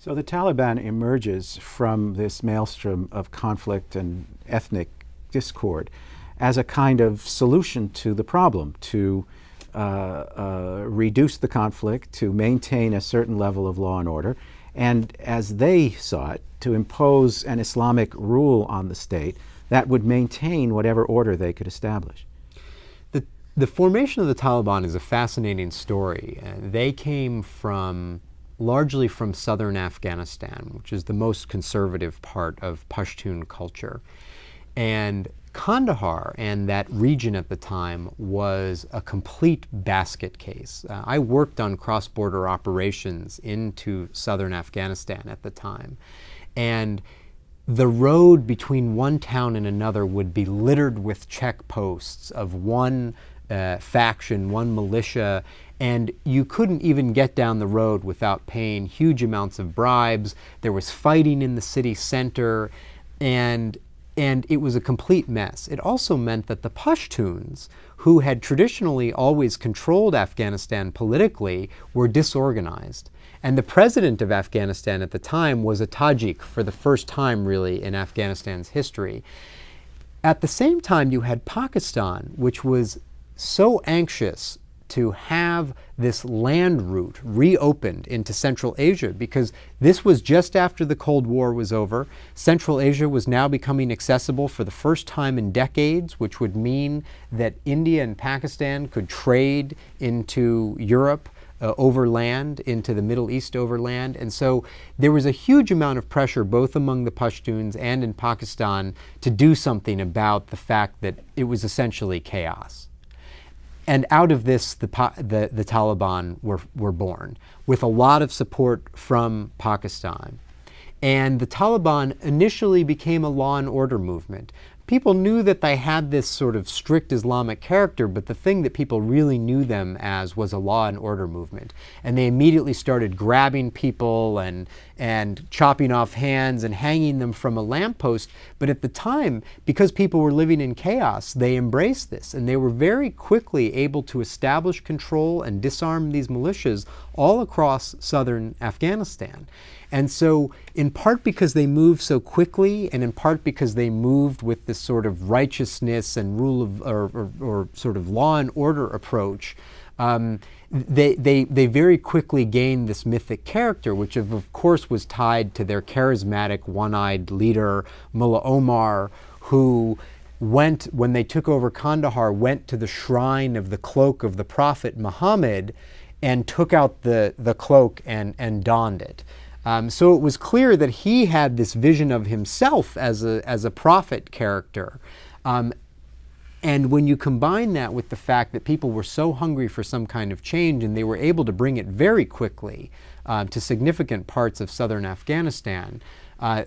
So the Taliban emerges from this maelstrom of conflict and ethnic discord as a kind of solution to the problem, to reduce the conflict, to maintain a certain level of law and order, and as they saw it, to impose an Islamic rule on the state that would maintain whatever order they could establish. The formation of the Taliban is a fascinating story. They came largely from southern Afghanistan, which is the most conservative part of Pashtun culture. And Kandahar and that region at the time was a complete basket case. I worked on cross-border operations into southern Afghanistan at the time. And the road between one town and another would be littered with checkposts of one faction, one militia, and you couldn't even get down the road without paying huge amounts of bribes. There was fighting in the city center, and it was a complete mess. It also meant that the Pashtuns, who had traditionally always controlled Afghanistan politically, were disorganized. And the president of Afghanistan at the time was a Tajik for the first time, really, in Afghanistan's history. At the same time, you had Pakistan, which was so anxious to have this land route reopened into Central Asia, because this was just after the Cold War was over. Central Asia was now becoming accessible for the first time in decades, which would mean that India and Pakistan could trade into Europe overland, into the Middle East overland. And so there was a huge amount of pressure both among the Pashtuns and in Pakistan to do something about the fact that it was essentially chaos. And out of this, the Taliban were born, with a lot of support from Pakistan. And the Taliban initially became a law and order movement. People knew that they had this sort of strict Islamic character, but the thing that people really knew them as was a law and order movement. And they immediately started grabbing people and chopping off hands and hanging them from a lamppost. But at the time, because people were living in chaos, they embraced this. And they were very quickly able to establish control and disarm these militias all across southern Afghanistan. And so, in part because they moved so quickly, and in part because they moved with this sort of righteousness and rule of, or sort of law and order approach, they very quickly gained this mythic character, which of course was tied to their charismatic one-eyed leader, Mullah Omar, who went, when they took over Kandahar, went to the shrine of the cloak of the Prophet Muhammad and took out the cloak and donned it. So it was clear that he had this vision of himself as a prophet character. And when you combine that with the fact that people were so hungry for some kind of change, and they were able to bring it very quickly to significant parts of southern Afghanistan,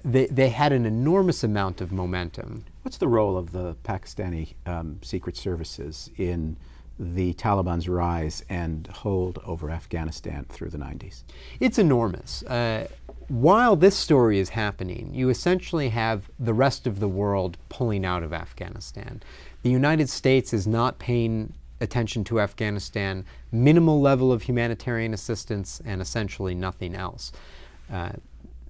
they had an enormous amount of momentum. What's the role of the Pakistani secret services in the Taliban's rise and hold over Afghanistan through the 90s? It's enormous. While this story is happening, you essentially have the rest of the world pulling out of Afghanistan. The United States is not paying attention to Afghanistan, minimal level of humanitarian assistance, and essentially nothing else.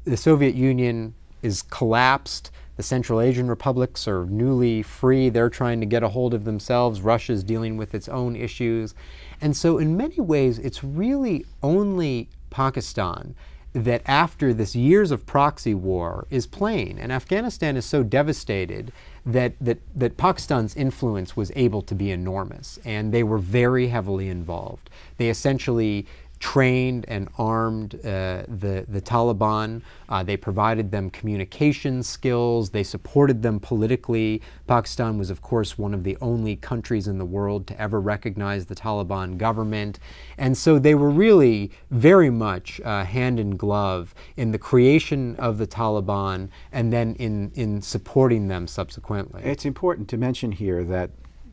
The Soviet Union is collapsed. The Central Asian republics are newly free. They're trying to get a hold of themselves. Russia's dealing with its own issues. And so in many ways, it's really only Pakistan that after this years of proxy war is playing. And Afghanistan is so devastated that Pakistan's influence was able to be enormous. And they were very heavily involved. They essentially trained and armed the Taliban. They provided them communication skills. They supported them politically. Pakistan was, of course, one of the only countries in the world to ever recognize the Taliban government. And so they were really very much hand in glove in the creation of the Taliban and then in supporting them subsequently. It's important to mention here that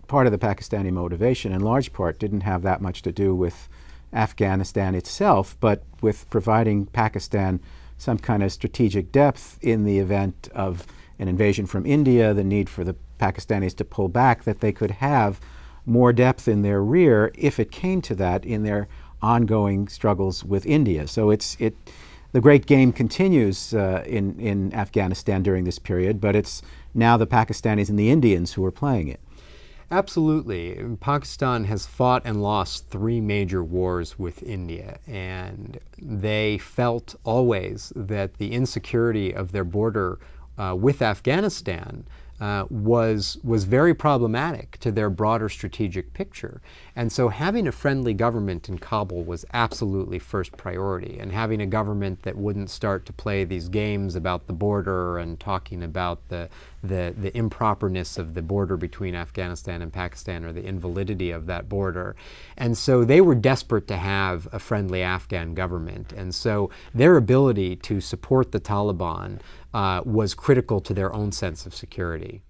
part of the Pakistani motivation, in large part, didn't have that much to do with Afghanistan itself, but with providing Pakistan some kind of strategic depth in the event of an invasion from India, the need for the Pakistanis to pull back, that they could have more depth in their rear if it came to that in their ongoing struggles with India. So the great game continues in Afghanistan during this period, but it's now the Pakistanis and the Indians who are playing it. Absolutely. Pakistan has fought and lost 3 major wars with India, and they felt always that the insecurity of their border with Afghanistan was very problematic to their broader strategic picture. And so having a friendly government in Kabul was absolutely first priority, and having a government that wouldn't start to play these games about the border and talking about the improperness of the border between Afghanistan and Pakistan, or the invalidity of that border. And so they were desperate to have a friendly Afghan government. And so their ability to support the Taliban was critical to their own sense of security.